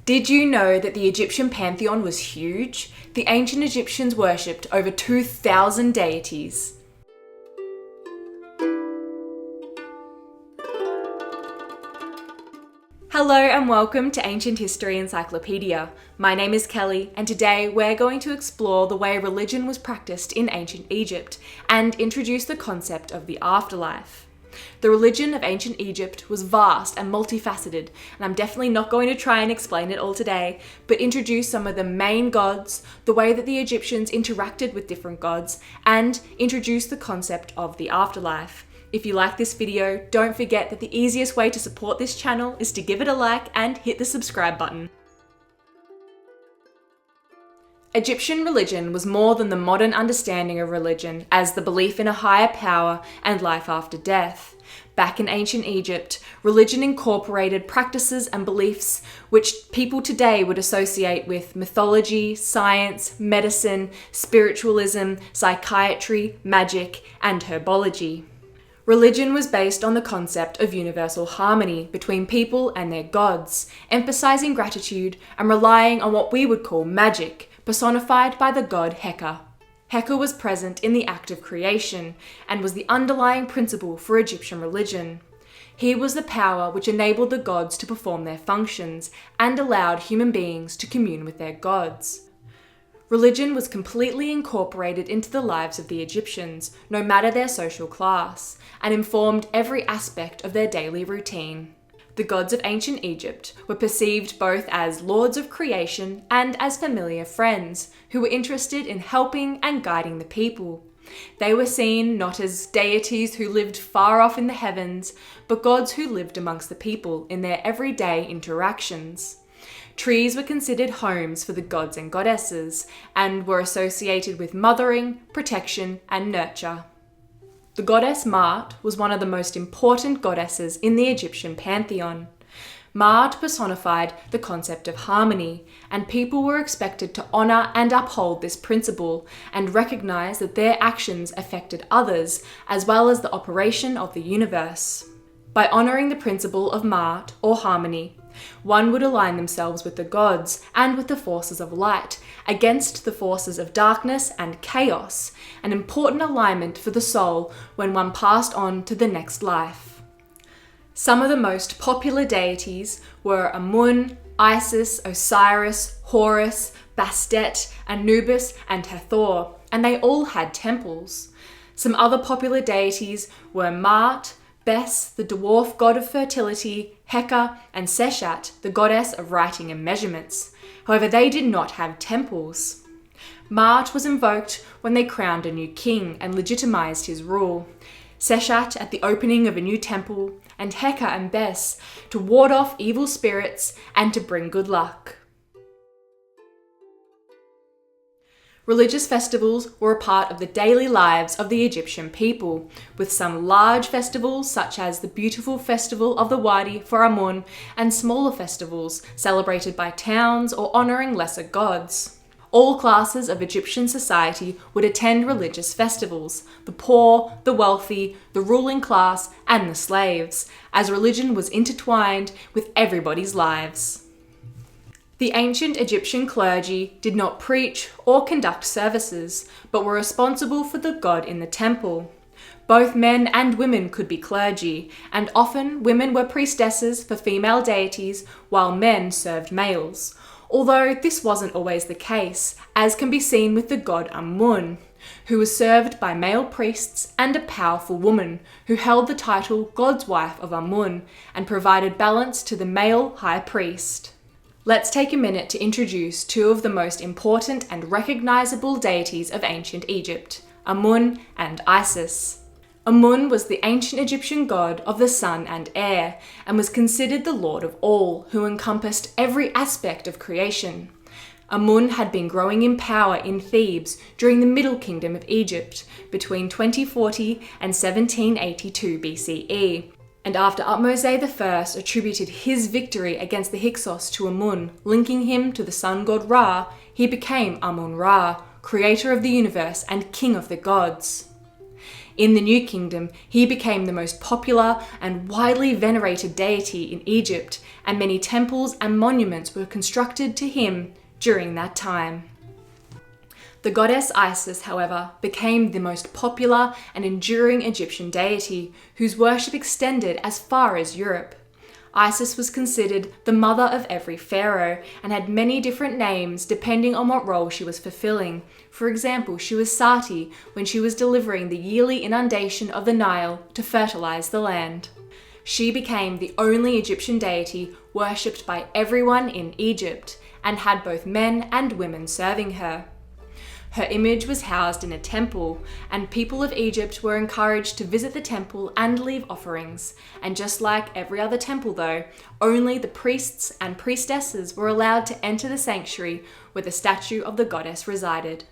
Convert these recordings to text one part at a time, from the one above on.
Did you know that the Egyptian pantheon was huge? The ancient Egyptians worshipped over 2,000 deities. Hello and welcome to Ancient History Encyclopedia. My name is Kelly, and today we're going to explore the way religion was practiced in ancient Egypt and introduce the concept of the afterlife. The religion of ancient Egypt was vast and multifaceted, and I'm definitely not going to try and explain it all today, but introduce some of the main gods, the way that the Egyptians interacted with different gods, and introduce the concept of the afterlife. If you like this video, don't forget that the easiest way to support this channel is to give it a like and hit the subscribe button. Egyptian religion was more than the modern understanding of religion as the belief in a higher power and life after death. Back in ancient Egypt, religion incorporated practices and beliefs which people today would associate with mythology, science, medicine, spiritualism, psychiatry, magic, and herbology. Religion was based on the concept of universal harmony between people and their gods, emphasizing gratitude and relying on what we would call magic, personified by the god Heka. Heka was present in the act of creation and was the underlying principle for Egyptian religion. He was the power which enabled the gods to perform their functions and allowed human beings to commune with their gods. Religion was completely incorporated into the lives of the Egyptians, no matter their social class, and informed every aspect of their daily routine. The gods of ancient Egypt were perceived both as lords of creation and as familiar friends who were interested in helping and guiding the people. They were seen not as deities who lived far off in the heavens, but gods who lived amongst the people in their everyday interactions. Trees were considered homes for the gods and goddesses, and were associated with mothering, protection, and nurture. The goddess Maat was one of the most important goddesses in the Egyptian pantheon. Maat personified the concept of harmony, and people were expected to honor and uphold this principle and recognize that their actions affected others as well as the operation of the universe. By honoring the principle of Maat, or harmony, one would align themselves with the gods and with the forces of light against the forces of darkness and chaos, an important alignment for the soul when one passed on to the next life. Some of the most popular deities were Amun, Isis, Osiris, Horus, Bastet, Anubis, and Hathor, and they all had temples. Some other popular deities were Maat, Bes, the dwarf god of fertility, Heka, and Seshat, the goddess of writing and measurements. However, they did not have temples. Maat was invoked when they crowned a new king and legitimized his rule, Seshat at the opening of a new temple, and Heka and Bes to ward off evil spirits and to bring good luck. Religious festivals were a part of the daily lives of the Egyptian people, with some large festivals such as the beautiful festival of the Wadi for Amun and smaller festivals celebrated by towns or honouring lesser gods. All classes of Egyptian society would attend religious festivals: the poor, the wealthy, the ruling class, and the slaves, as religion was intertwined with everybody's lives. The ancient Egyptian clergy did not preach or conduct services, but were responsible for the god in the temple. Both men and women could be clergy, and often women were priestesses for female deities while men served males. Although this wasn't always the case, as can be seen with the god Amun, who was served by male priests and a powerful woman who held the title God's Wife of Amun and provided balance to the male high priest. Let's take a minute to introduce two of the most important and recognizable deities of ancient Egypt, Amun and Isis. Amun was the ancient Egyptian god of the sun and air, and was considered the lord of all, who encompassed every aspect of creation. Amun had been growing in power in Thebes during the Middle Kingdom of Egypt between 2040 and 1782 BCE. And after Ahmose I attributed his victory against the Hyksos to Amun, linking him to the sun god Ra, he became Amun-Ra, creator of the universe and king of the gods. In the New Kingdom, he became the most popular and widely venerated deity in Egypt, and many temples and monuments were constructed to him during that time. The goddess Isis, however, became the most popular and enduring Egyptian deity, whose worship extended as far as Europe. Isis was considered the mother of every pharaoh and had many different names depending on what role she was fulfilling. For example, she was Sati when she was delivering the yearly inundation of the Nile to fertilize the land. She became the only Egyptian deity worshipped by everyone in Egypt and had both men and women serving her. Her image was housed in a temple, and people of Egypt were encouraged to visit the temple and leave offerings. And just like every other temple though, only the priests and priestesses were allowed to enter the sanctuary where the statue of the goddess resided.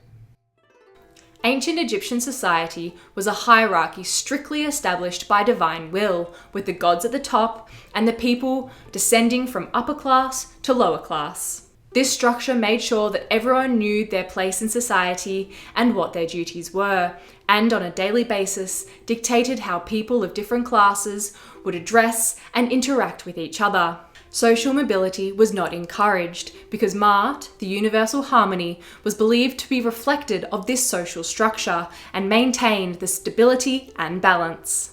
Ancient Egyptian society was a hierarchy strictly established by divine will, with the gods at the top and the people descending from upper class to lower class. This structure made sure that everyone knew their place in society and what their duties were, and on a daily basis dictated how people of different classes would address and interact with each other. Social mobility was not encouraged because Maat, the universal harmony, was believed to be reflected of this social structure and maintained the stability and balance.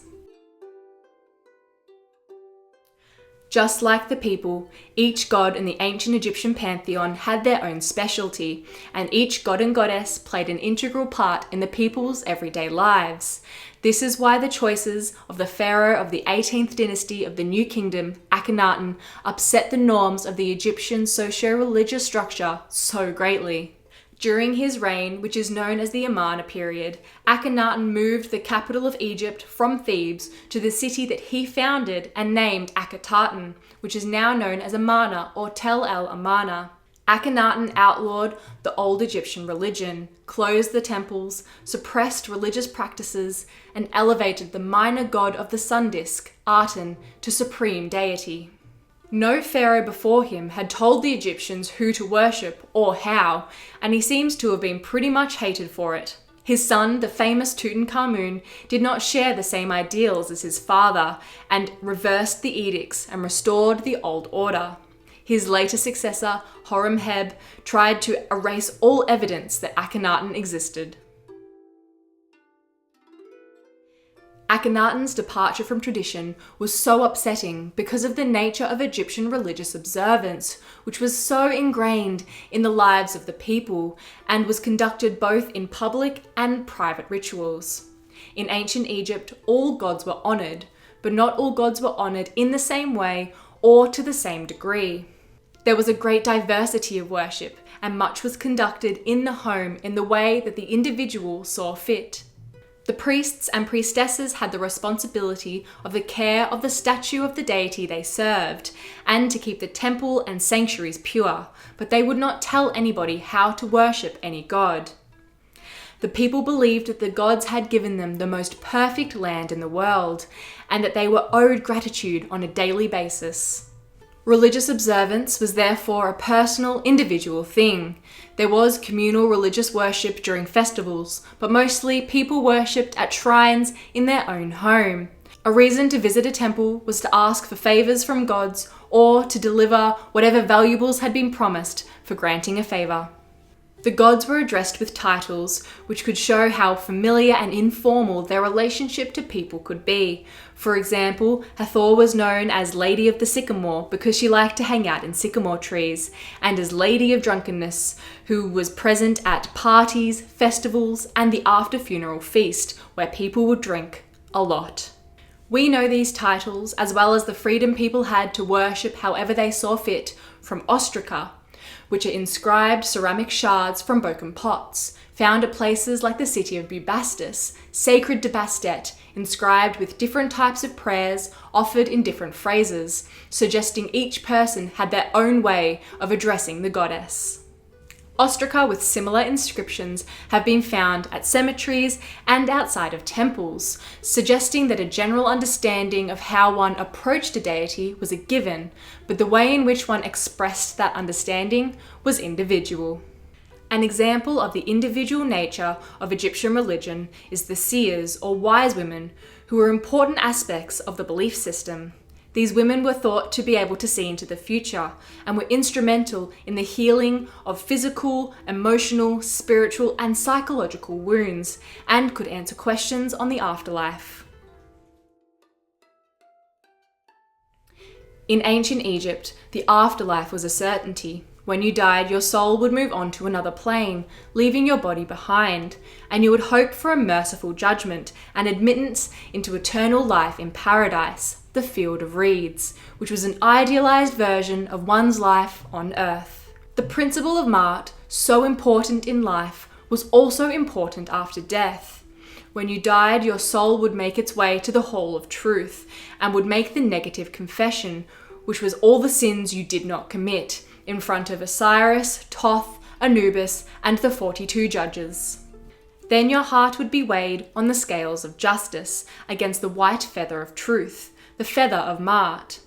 Just like the people, each god in the ancient Egyptian pantheon had their own specialty, and each god and goddess played an integral part in the people's everyday lives. This is why the choices of the pharaoh of the 18th dynasty of the New Kingdom, Akhenaten, upset the norms of the Egyptian socio-religious structure so greatly. During his reign, which is known as the Amarna period, Akhenaten moved the capital of Egypt from Thebes to the city that he founded and named Akhetaten, which is now known as Amarna or Tel el Amarna. Akhenaten outlawed the old Egyptian religion, closed the temples, suppressed religious practices, and elevated the minor god of the sun disk, Aten, to supreme deity. No pharaoh before him had told the Egyptians who to worship or how, and he seems to have been pretty much hated for it. His son, the famous Tutankhamun, did not share the same ideals as his father and reversed the edicts and restored the old order. His later successor, Horemheb, tried to erase all evidence that Akhenaten existed. Akhenaten's departure from tradition was so upsetting because of the nature of Egyptian religious observance, which was so ingrained in the lives of the people and was conducted both in public and private rituals. In ancient Egypt, all gods were honoured, but not all gods were honoured in the same way or to the same degree. There was a great diversity of worship, and much was conducted in the home in the way that the individual saw fit. The priests and priestesses had the responsibility of the care of the statue of the deity they served, and to keep the temple and sanctuaries pure, but they would not tell anybody how to worship any god. The people believed that the gods had given them the most perfect land in the world, and that they were owed gratitude on a daily basis. Religious observance was therefore a personal, individual thing. There was communal religious worship during festivals, but mostly people worshipped at shrines in their own home. A reason to visit a temple was to ask for favours from gods or to deliver whatever valuables had been promised for granting a favour. The gods were addressed with titles which could show how familiar and informal their relationship to people could be. For example, Hathor was known as Lady of the Sycamore because she liked to hang out in sycamore trees, and as Lady of Drunkenness, who was present at parties, festivals, and the after-funeral feast, where people would drink a lot. We know these titles, as well as the freedom people had to worship however they saw fit, from ostraca, which are inscribed ceramic shards from broken pots, found at places like the city of Bubastis, sacred to Bastet, inscribed with different types of prayers offered in different phrases, suggesting each person had their own way of addressing the goddess. Ostraca with similar inscriptions have been found at cemeteries and outside of temples, suggesting that a general understanding of how one approached a deity was a given, but the way in which one expressed that understanding was individual. An example of the individual nature of Egyptian religion is the seers or wise women, who were important aspects of the belief system. These women were thought to be able to see into the future and were instrumental in the healing of physical, emotional, spiritual, and psychological wounds, and could answer questions on the afterlife. In ancient Egypt, the afterlife was a certainty. When you died, your soul would move on to another plane, leaving your body behind, and you would hope for a merciful judgment and admittance into eternal life in paradise, the Field of Reeds, which was an idealized version of one's life on earth. The principle of Ma'at, so important in life, was also important after death. When you died, your soul would make its way to the Hall of Truth and would make the negative confession, which was all the sins you did not commit, in front of Osiris, Thoth, Anubis, and the 42 judges. Then your heart would be weighed on the scales of justice against the white feather of truth, the feather of Ma'at.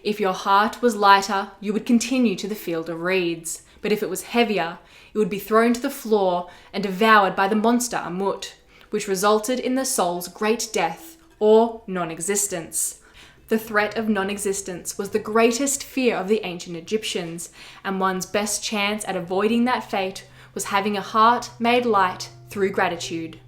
If your heart was lighter, you would continue to the Field of Reeds, but if it was heavier, it would be thrown to the floor and devoured by the monster Amut, which resulted in the soul's great death, or non-existence. The threat of non-existence was the greatest fear of the ancient Egyptians, and one's best chance at avoiding that fate was having a heart made light through gratitude.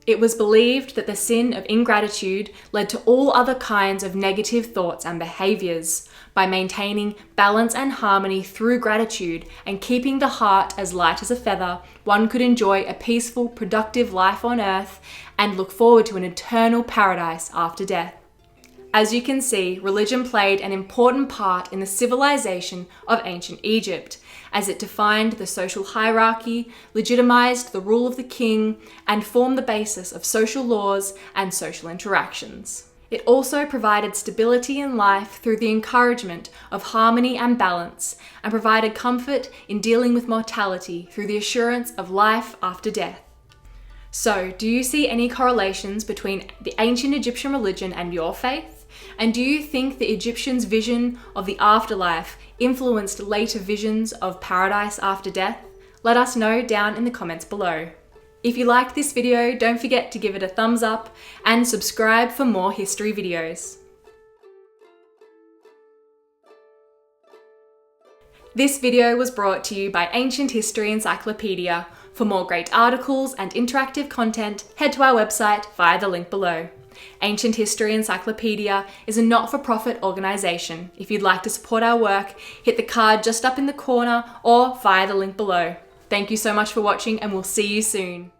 It was believed that the sin of ingratitude led to all other kinds of negative thoughts and behaviours. By maintaining balance and harmony through gratitude and keeping the heart as light as a feather, one could enjoy a peaceful, productive life on earth and look forward to an eternal paradise after death. As you can see, religion played an important part in the civilization of ancient Egypt, as it defined the social hierarchy, legitimized the rule of the king, and formed the basis of social laws and social interactions. It also provided stability in life through the encouragement of harmony and balance, and provided comfort in dealing with mortality through the assurance of life after death. So, do you see any correlations between the ancient Egyptian religion and your faith? And do you think the Egyptians' vision of the afterlife influenced later visions of paradise after death? Let us know down in the comments below. If you liked this video, don't forget to give it a thumbs up and subscribe for more history videos. This video was brought to you by Ancient History Encyclopedia. For more great articles and interactive content, head to our website via the link below. Ancient History Encyclopedia is a not-for-profit organisation. If you'd like to support our work, hit the card just up in the corner or via the link below. Thank you so much for watching, and we'll see you soon.